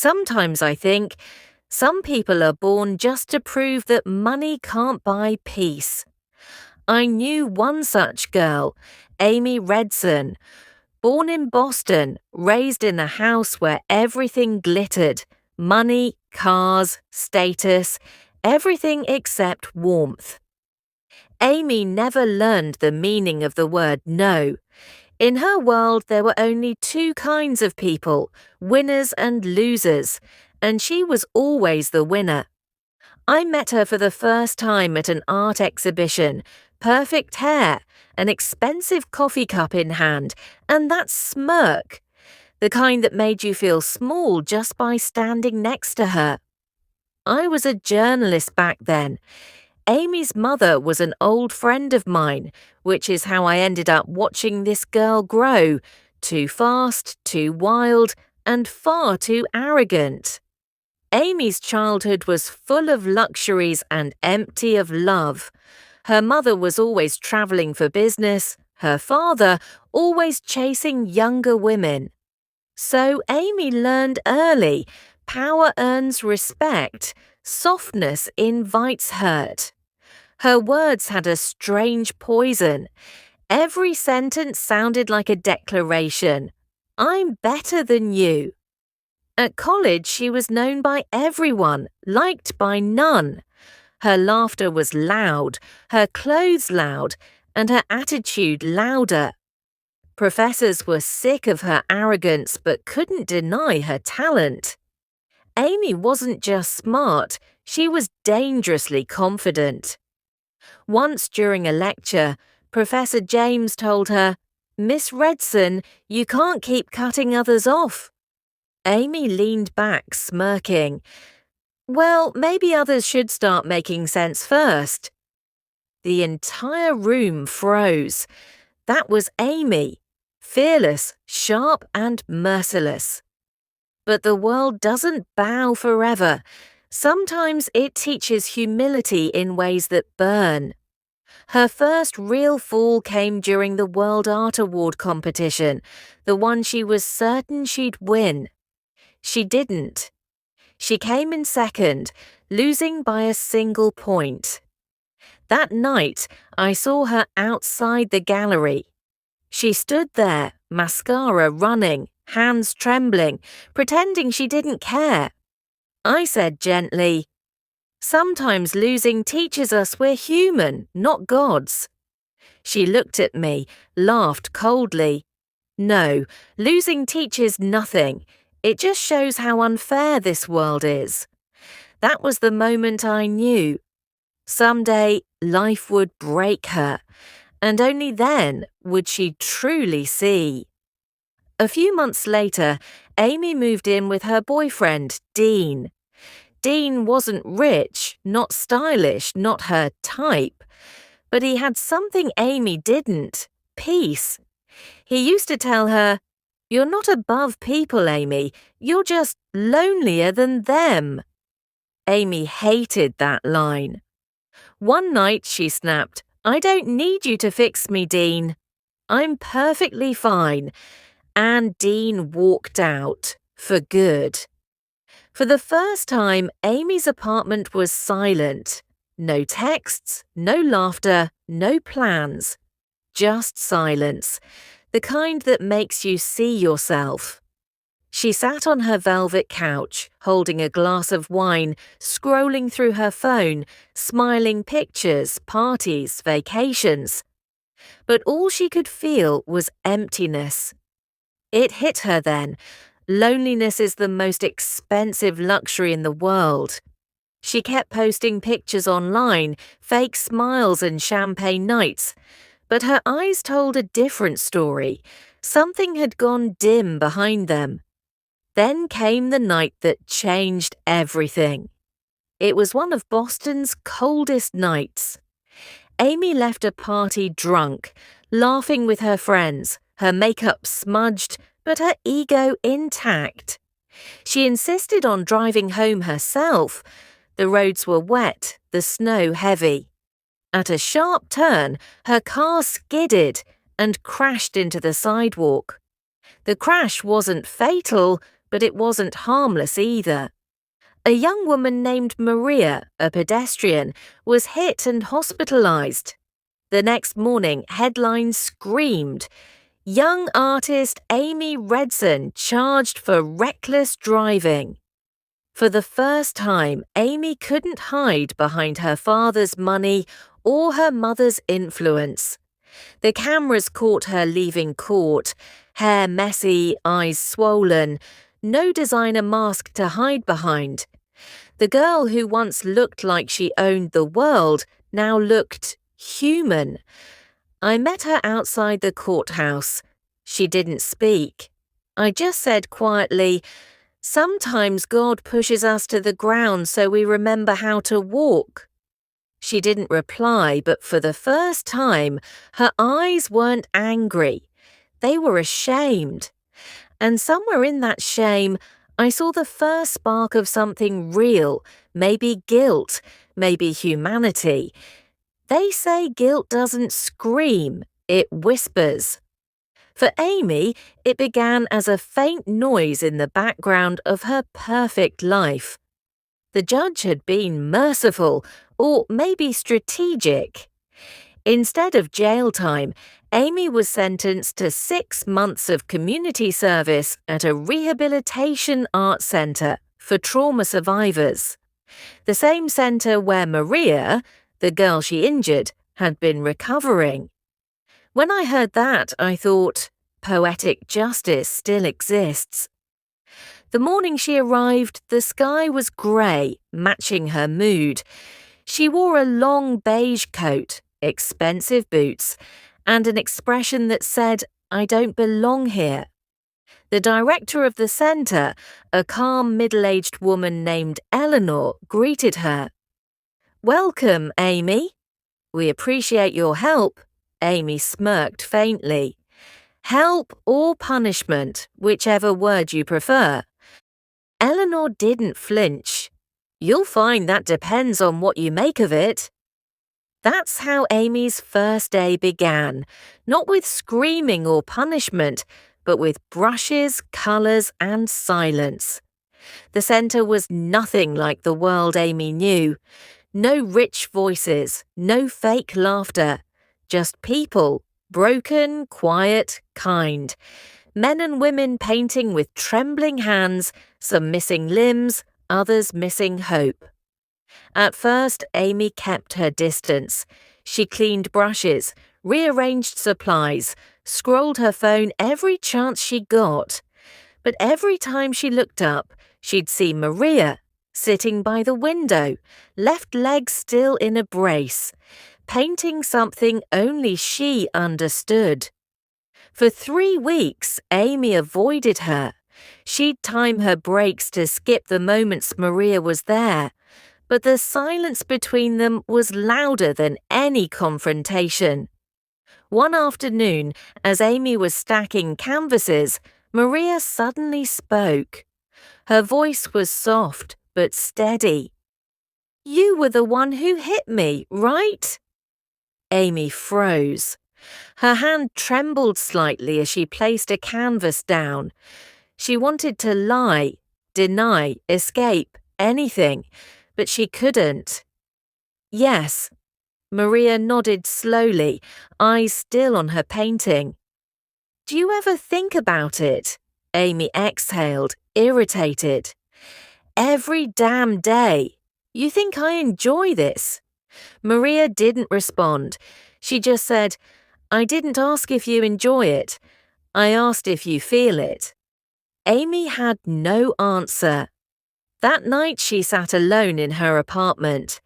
Sometimes I think some people are born just to prove that money can't buy peace. I knew one such girl, Amy Redson, born in Boston, raised in a house where everything glittered: money, cars, status, everything except warmth. Amy never learned the meaning of the word no. In her world, there were only two kinds of people, winners and losers, and she was always the winner. I met her for the first time at an art exhibition, perfect hair, an expensive coffee cup in hand, and that smirk, the kind that made you feel small just by standing next to her. I was a journalist back then. Amy's mother was an old friend of mine, which is how I ended up watching this girl grow, too fast, too wild, and far too arrogant. Amy's childhood was full of luxuries and empty of love. Her mother was always traveling for business, her father always chasing younger women. So Amy learned early, power earns respect, softness invites hurt. Her words had a strange poison. Every sentence sounded like a declaration. I'm better than you. At college, she was known by everyone, liked by none. Her laughter was loud, her clothes loud, and her attitude louder. Professors were sick of her arrogance but couldn't deny her talent. Amy wasn't just smart, she was dangerously confident. Once during a lecture, Professor James told her, "Miss Redson, you can't keep cutting others off." Amy leaned back, smirking. Well, maybe others should start making sense first. The entire room froze. That was Amy, fearless, sharp, and merciless. But the world doesn't bow forever. Sometimes it teaches humility in ways that burn. Her first real fall came during the World Art Award competition, the one she was certain she'd win. She didn't. She came in second, losing by a single point. That night, I saw her outside the gallery. She stood there, mascara running, hands trembling, pretending she didn't care. I said gently, "Sometimes losing teaches us we're human, not gods." She looked at me, laughed coldly. "No, losing teaches nothing. It just shows how unfair this world is." That was the moment I knew. Someday, life would break her, and only then would she truly see. A few months later, Amy moved in with her boyfriend, Dean. Dean wasn't rich, not stylish, not her type, but he had something Amy didn't: peace. He used to tell her, "You're not above people, Amy. You're just lonelier than them." Amy hated that line. One night she snapped, "I don't need you to fix me, Dean. I'm perfectly fine." And Dean walked out, for good. For the first time, Amy's apartment was silent. No texts, no laughter, no plans. Just silence, the kind that makes you see yourself. She sat on her velvet couch, holding a glass of wine, scrolling through her phone, smiling pictures, parties, vacations. But all she could feel was emptiness. It hit her then. Loneliness is the most expensive luxury in the world. She kept posting pictures online, fake smiles and champagne nights, but her eyes told a different story. Something had gone dim behind them. Then came the night that changed everything. It was one of Boston's coldest nights. Amy left a party drunk, laughing with her friends, her makeup smudged, but her ego intact. She insisted on driving home herself. The roads were wet, the snow heavy. At a sharp turn, her car skidded and crashed into the sidewalk. The crash wasn't fatal, but it wasn't harmless either. A young woman named Maria, a pedestrian, was hit and hospitalized. The next morning, headlines screamed, "Young artist Amy Redson charged for reckless driving." For the first time, Amy couldn't hide behind her father's money or her mother's influence. The cameras caught her leaving court, hair messy, eyes swollen, no designer mask to hide behind. The girl who once looked like she owned the world now looked human. I met her outside the courthouse. She didn't speak. I just said quietly, "Sometimes God pushes us to the ground so we remember how to walk." She didn't reply, but for the first time, her eyes weren't angry. They were ashamed. And somewhere in that shame, I saw the first spark of something real, maybe guilt, maybe humanity. They say guilt doesn't scream, it whispers. For Amy, it began as a faint noise in the background of her perfect life. The judge had been merciful, or maybe strategic. Instead of jail time, Amy was sentenced to 6 months of community service at a rehabilitation art centre for trauma survivors. The same centre where Maria, the girl she injured, had been recovering. When I heard that, I thought, poetic justice still exists. The morning she arrived, the sky was grey, matching her mood. She wore a long beige coat, expensive boots, and an expression that said, "I don't belong here." The director of the centre, a calm middle-aged woman named Eleanor, greeted her. "Welcome, Amy. We appreciate your help." Amy smirked faintly. "Help or punishment, whichever word you prefer." Eleanor didn't flinch. "You'll find that depends on what you make of it." That's how Amy's first day began, not with screaming or punishment, but with brushes, colours and silence. The centre was nothing like the world Amy knew. No rich voices, no fake laughter, just people, broken, quiet, kind. Men and women painting with trembling hands, some missing limbs, others missing hope. At first, Amy kept her distance. She cleaned brushes, rearranged supplies, scrolled her phone every chance she got. But every time she looked up, she'd see Maria, sitting by the window, left leg still in a brace, painting something only she understood. For 3 weeks, Amy avoided her. She'd time her breaks to skip the moments Maria was there. But the silence between them was louder than any confrontation. One afternoon, as Amy was stacking canvases, Maria suddenly spoke. Her voice was soft but steady. "You were the one who hit me, right?" Amy froze. Her hand trembled slightly as she placed a canvas down. She wanted to lie, deny, escape, anything, but she couldn't. "Yes." Maria nodded slowly, eyes still on her painting. "Do you ever think about it?" Amy exhaled, irritated. "Every damn day. You think I enjoy this?" Maria didn't respond. She just said, "I didn't ask if you enjoy it. I asked if you feel it." Amy had no answer. That night she sat alone in her apartment.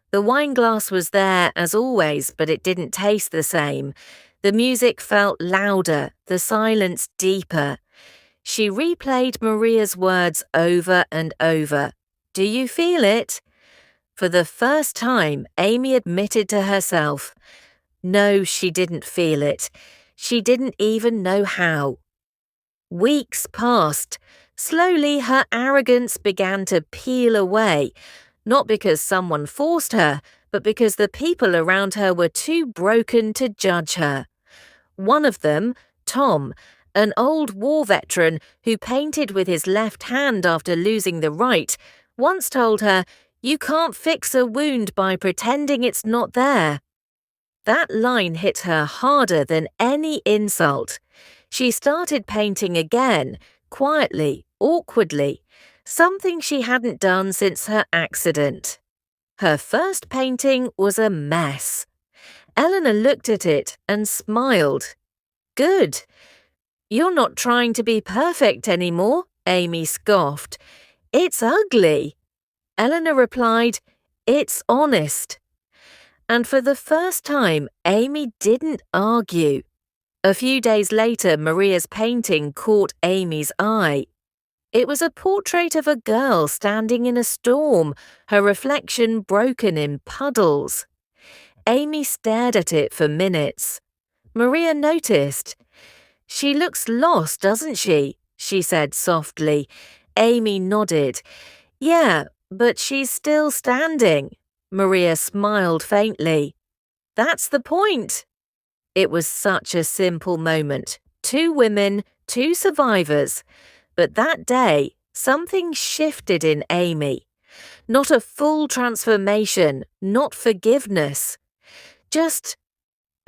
The wine glass was there as always, but it didn't taste the same. The music felt louder, the silence deeper. She replayed Maria's words over and over. "Do you feel it?" For the first time, Amy admitted to herself, no, she didn't feel it. She didn't even know how. Weeks passed. Slowly, her arrogance began to peel away, not because someone forced her, but because the people around her were too broken to judge her. One of them, Tom, An old war veteran who painted with his left hand after losing the right once told her, "You can't fix a wound by pretending it's not there." That line hit her harder than any insult. She started painting again, quietly, awkwardly, something she hadn't done since her accident. Her first painting was a mess. Eleanor looked at it and smiled. "Good. You're not trying to be perfect anymore," Amy scoffed. "It's ugly." Eleanor replied, "It's honest." And for the first time, Amy didn't argue. A few days later, Maria's painting caught Amy's eye. It was a portrait of a girl standing in a storm, her reflection broken in puddles. Amy stared at it for minutes. Maria noticed. "She looks lost, doesn't she?" she said softly. Amy nodded. "Yeah, but she's still standing." Maria smiled faintly. "That's the point." It was such a simple moment. 2 women, 2 survivors. But that day, something shifted in Amy. Not a full transformation, not forgiveness. Just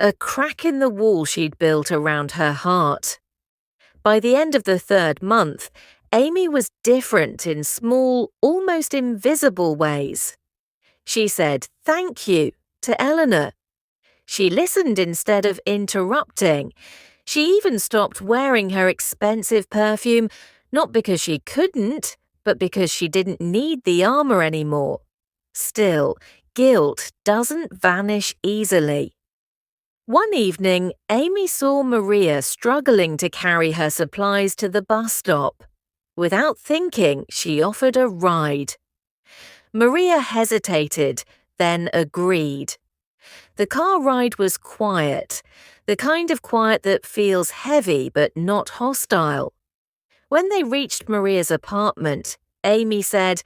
a crack in the wall she'd built around her heart. By the end of the 3rd month, Amy was different in small, almost invisible ways. She said thank you to Eleanor. She listened instead of interrupting. She even stopped wearing her expensive perfume, not because she couldn't, but because she didn't need the armor anymore. Still, guilt doesn't vanish easily. One evening, Amy saw Maria struggling to carry her supplies to the bus stop. Without thinking, she offered a ride. Maria hesitated, then agreed. The car ride was quiet, the kind of quiet that feels heavy but not hostile. When they reached Maria's apartment, Amy said,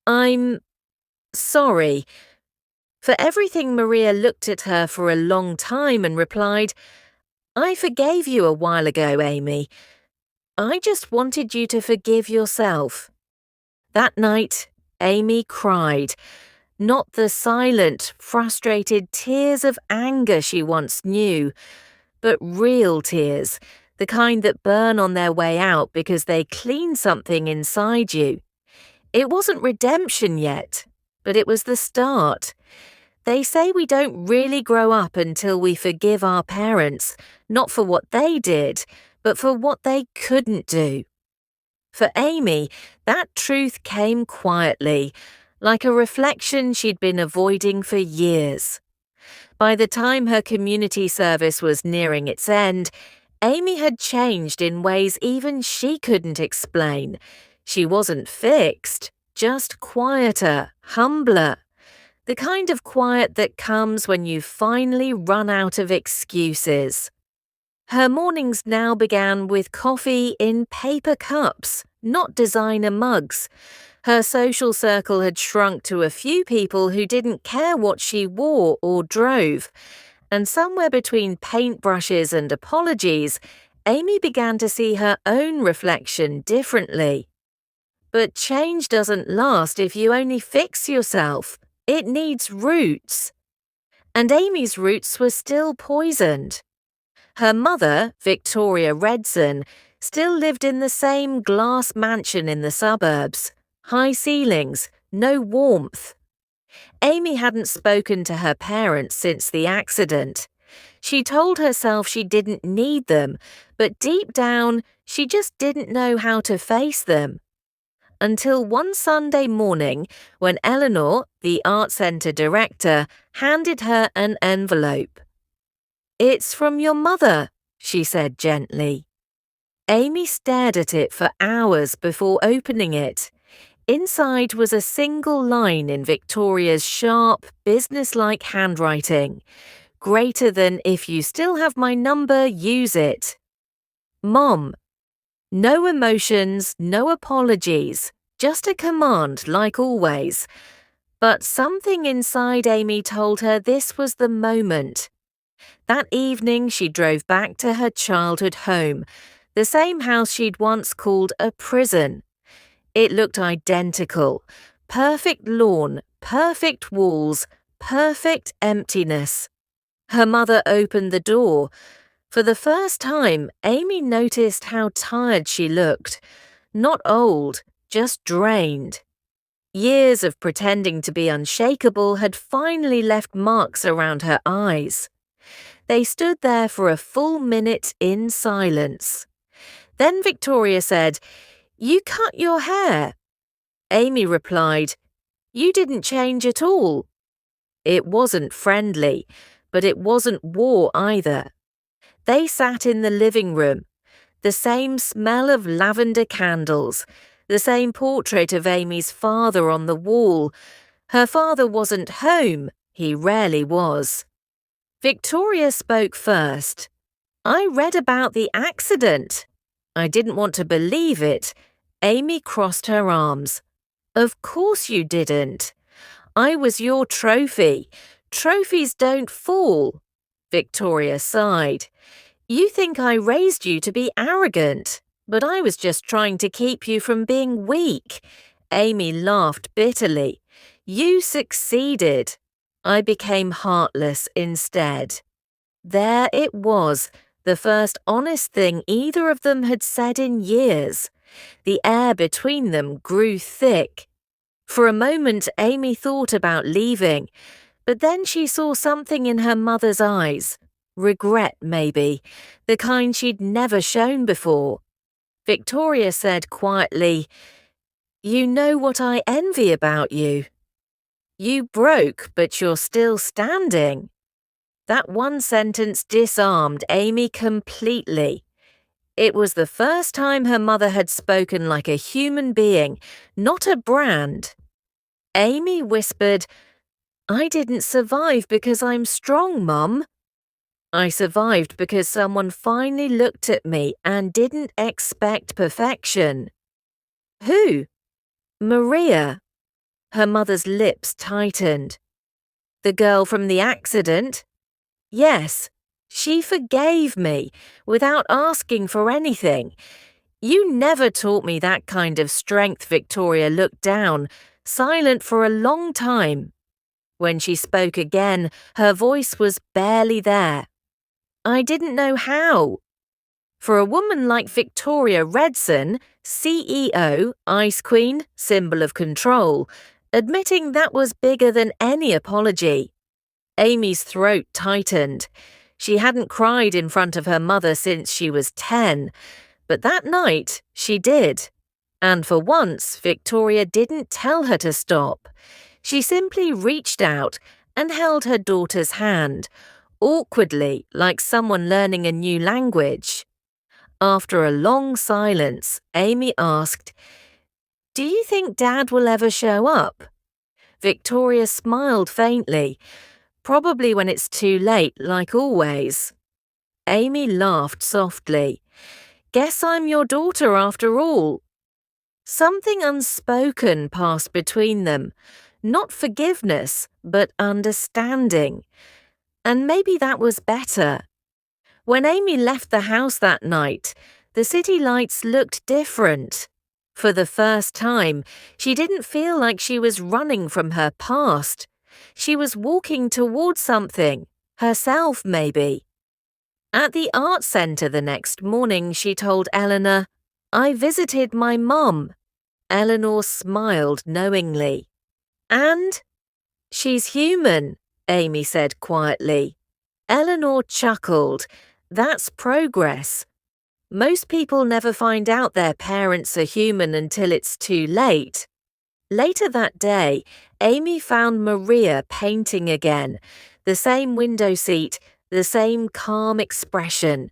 "I'm sorry." For everything, Maria looked at her for a long time and replied, "I forgave you a while ago, Amy. I just wanted you to forgive yourself." That night, Amy cried. Not the silent, frustrated tears of anger she once knew, but real tears, the kind that burn on their way out because they clean something inside you. It wasn't redemption yet, but it was the start. They say we don't really grow up until we forgive our parents, not for what they did, but for what they couldn't do. For Amy, that truth came quietly, like a reflection she'd been avoiding for years. By the time her community service was nearing its end, Amy had changed in ways even she couldn't explain. She wasn't fixed, just quieter, humbler. The kind of quiet that comes when you finally run out of excuses. Her mornings now began with coffee in paper cups, not designer mugs. Her social circle had shrunk to a few people who didn't care what she wore or drove. And somewhere between paintbrushes and apologies, Amy began to see her own reflection differently. But change doesn't last if you only fix yourself. It needs roots. And Amy's roots were still poisoned. Her mother, Victoria Redson, still lived in the same glass mansion in the suburbs. High ceilings, no warmth. Amy hadn't spoken to her parents since the accident. She told herself she didn't need them, but deep down, she just didn't know how to face them. Until one Sunday morning, when Eleanor, the art centre director, handed her an envelope. "It's from your mother," she said gently. Amy stared at it for hours before opening it. Inside was a single line in Victoria's sharp, businesslike handwriting. Greater than "If you still have my number, use it." Mom. No emotions, no apologies, just a command like always. But something inside Amy told her this was the moment. That evening she drove back to her childhood home, the same house she'd once called a prison. It looked identical. Perfect lawn, perfect walls, perfect emptiness. Her mother opened the door. For the first time, Amy noticed how tired she looked. Not old, just drained. Years of pretending to be unshakable had finally left marks around her eyes. They stood there for a full minute in silence. Then Victoria said, "You cut your hair." Amy replied, "You didn't change at all." It wasn't friendly, but it wasn't war either. They sat in the living room. The same smell of lavender candles, the same portrait of Amy's father on the wall. Her father wasn't home, he rarely was. Victoria spoke first. "I read about the accident." I didn't want to believe it. Amy crossed her arms. "Of course you didn't. I was your trophy. Trophies don't fall." Victoria sighed. "You think I raised you to be arrogant, but I was just trying to keep you from being weak." Amy laughed bitterly. "You succeeded. I became heartless instead." There it was, the first honest thing either of them had said in years. The air between them grew thick. For a moment, Amy thought about leaving, but then she saw something in her mother's eyes. Regret, maybe, the kind she'd never shown before. Victoria said quietly, "You know what I envy about you? You broke, but you're still standing." That one sentence disarmed Amy completely. It was the first time her mother had spoken like a human being, not a brand. Amy whispered, "I didn't survive because I'm strong, Mum. I survived because someone finally looked at me and didn't expect perfection." "Who?" "Maria." Her mother's lips tightened. "The girl from the accident?" "Yes. She forgave me without asking for anything. You never taught me that kind of strength." Victoria looked down, silent for a long time. When she spoke again, her voice was barely there. "I didn't know how." For a woman like Victoria Redson, CEO, Ice Queen, symbol of control, admitting that was bigger than any apology. Amy's throat tightened. She hadn't cried in front of her mother since she was 10, but that night she did. And for once, Victoria didn't tell her to stop. She simply reached out and held her daughter's hand, awkwardly, like someone learning a new language. After a long silence, Amy asked, "Do you think Dad will ever show up?" Victoria smiled faintly. "Probably when it's too late, like always." Amy laughed softly. "Guess I'm your daughter after all." Something unspoken passed between them. Not forgiveness, but understanding. And maybe that was better. When Amy left the house that night, the city lights looked different. For the first time, she didn't feel like she was running from her past. She was walking towards something, herself maybe. At the art centre the next morning, she told Eleanor, "I visited my mum." Eleanor smiled knowingly. "And?" "She's human," Amy said quietly. Eleanor chuckled. "That's progress. Most people never find out their parents are human until it's too late." Later that day, Amy found Maria painting again. The same window seat, the same calm expression.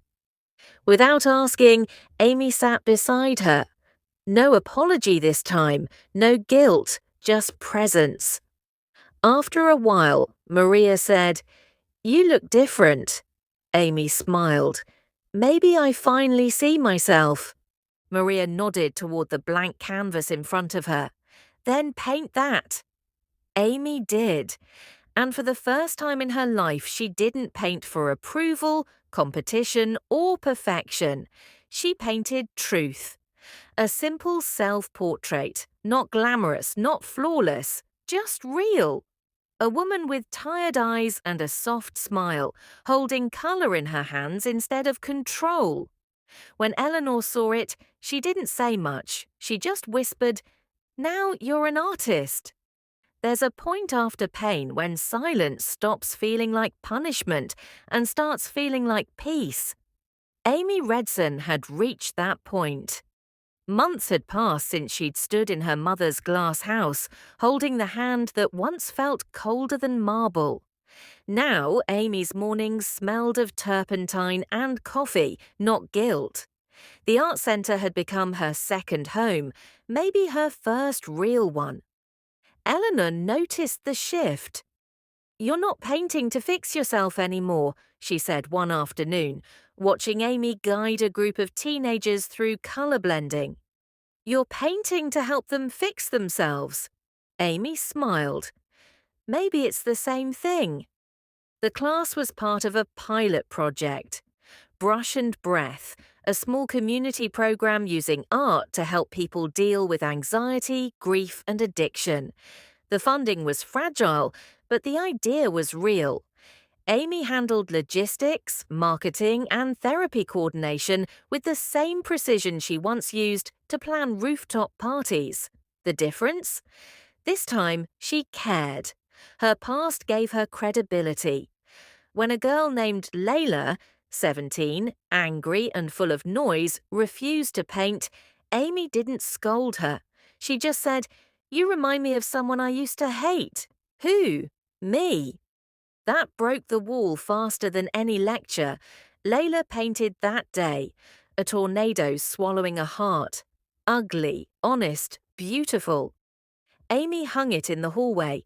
Without asking, Amy sat beside her. No apology this time, no guilt, just presence. After a while, Maria said, "You look different." Amy smiled. "Maybe I finally see myself." Maria nodded toward the blank canvas in front of her. "Then paint that." Amy did. And for the first time in her life, she didn't paint for approval, competition, or perfection. She painted truth. A simple self-portrait, not glamorous, not flawless, just real. A woman with tired eyes and a soft smile, holding colour in her hands instead of control. When Eleanor saw it, she didn't say much. She just whispered, "Now you're an artist." There's a point after pain when silence stops feeling like punishment and starts feeling like peace. Amy Redson had reached that point. Months had passed since she'd stood in her mother's glass house, holding the hand that once felt colder than marble. Now, Amy's mornings smelled of turpentine and coffee, not guilt. The art centre had become her second home, maybe her first real one. Eleanor noticed the shift. "You're not painting to fix yourself anymore," she said one afternoon, watching Amy guide a group of teenagers through colour blending. "You're painting to help them fix themselves." Amy smiled. Maybe it's the same thing. The class was part of a pilot project. Brush and Breath, a small community program using art to help people deal with anxiety, grief, and addiction. The funding was fragile, but the idea was real. Amy handled logistics, marketing, and therapy coordination with the same precision she once used to plan rooftop parties. The difference? This time, she cared. Her past gave her credibility. When a girl named Layla, 17, angry and full of noise, refused to paint, Amy didn't scold her. She just said, "You remind me of someone I used to hate." "Who?" "Me." That broke the wall faster than any lecture. Layla painted that day, a tornado swallowing a heart. Ugly, honest, beautiful. Amy hung it in the hallway.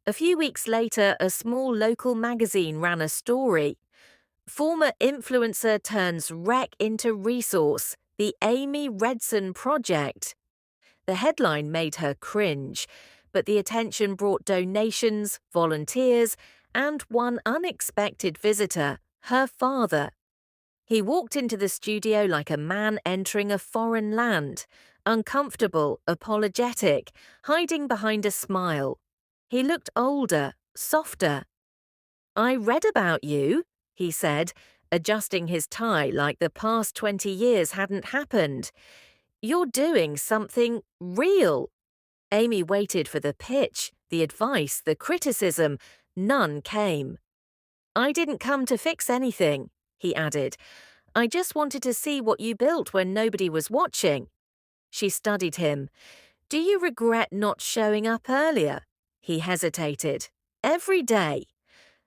A few weeks later, a small local magazine ran a story. Former influencer turns wreck into resource, the Amy Redson Project. The headline made her cringe, but the attention brought donations, volunteers, and one unexpected visitor, her father. He walked into the studio like a man entering a foreign land, uncomfortable, apologetic, hiding behind a smile. He looked older, softer. "I read about you," he said, adjusting his tie like the past 20 years hadn't happened. "You're doing something real." Amy waited for the pitch, the advice, the criticism. None came. "I didn't come to fix anything," he added. "I just wanted to see what you built when nobody was watching." She studied him. "Do you regret not showing up earlier?" He hesitated. "Every day.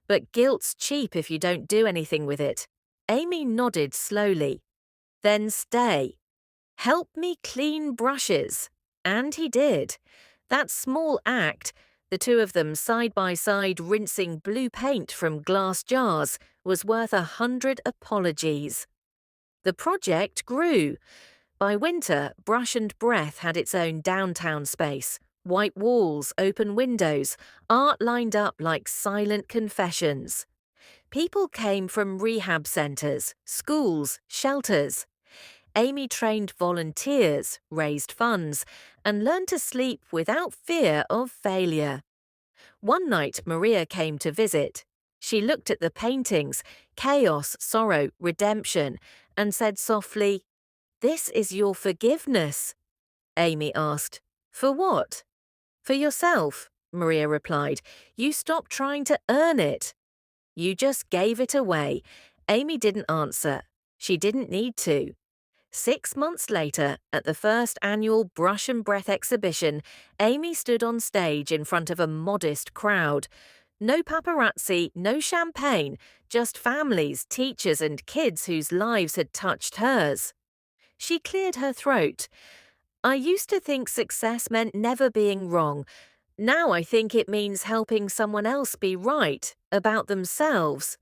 But guilt's cheap if you don't do anything with it." Amy nodded slowly. "Then stay. Help me clean brushes." And he did. That small act, the two of them side by side rinsing blue paint from glass jars, was worth 100 apologies. The project grew. By winter, Brush and Breath had its own downtown space. White walls, open windows, art lined up like silent confessions. People came from rehab centres, schools, shelters. Amy trained volunteers, raised funds, and learned to sleep without fear of failure. One night, Maria came to visit. She looked at the paintings, chaos, sorrow, redemption, and said softly, "This is your forgiveness." Amy asked, "For what?" "For yourself," Maria replied. "You stopped trying to earn it. You just gave it away." Amy didn't answer. She didn't need to. 6 months later, at the first annual Brush and Breath exhibition, Amy stood on stage in front of a modest crowd. No paparazzi, no champagne, just families, teachers, and kids whose lives had touched hers. She cleared her throat. "I used to think success meant never being wrong. Now I think it means helping someone else be right, about themselves."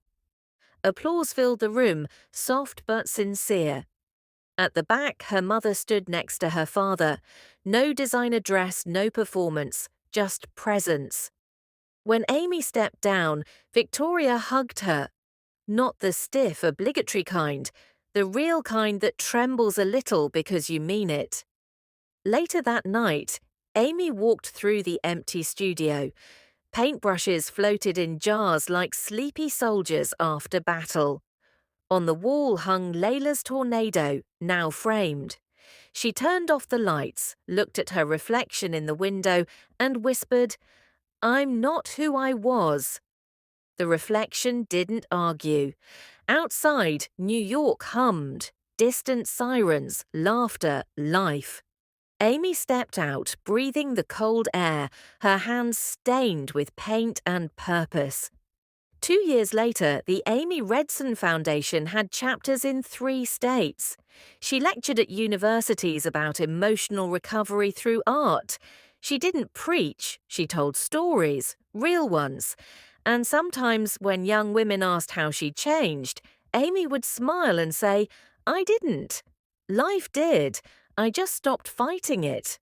Applause filled the room, soft but sincere. At the back, her mother stood next to her father. No designer dress, no performance, just presence. When Amy stepped down, Victoria hugged her. Not the stiff, obligatory kind, the real kind that trembles a little because you mean it. Later that night, Amy walked through the empty studio. Paintbrushes floated in jars like sleepy soldiers after battle. On the wall hung Layla's tornado, now framed. She turned off the lights, looked at her reflection in the window, and whispered, "I'm not who I was." The reflection didn't argue. Outside, New York hummed. Distant sirens, laughter, life. Amy stepped out, breathing the cold air, her hands stained with paint and purpose. 2 years later, the Amy Redson Foundation had chapters in 3 states. She lectured at universities about emotional recovery through art. She didn't preach, she told stories, real ones. And sometimes when young women asked how she changed, Amy would smile and say, "I didn't. Life did. I just stopped fighting it."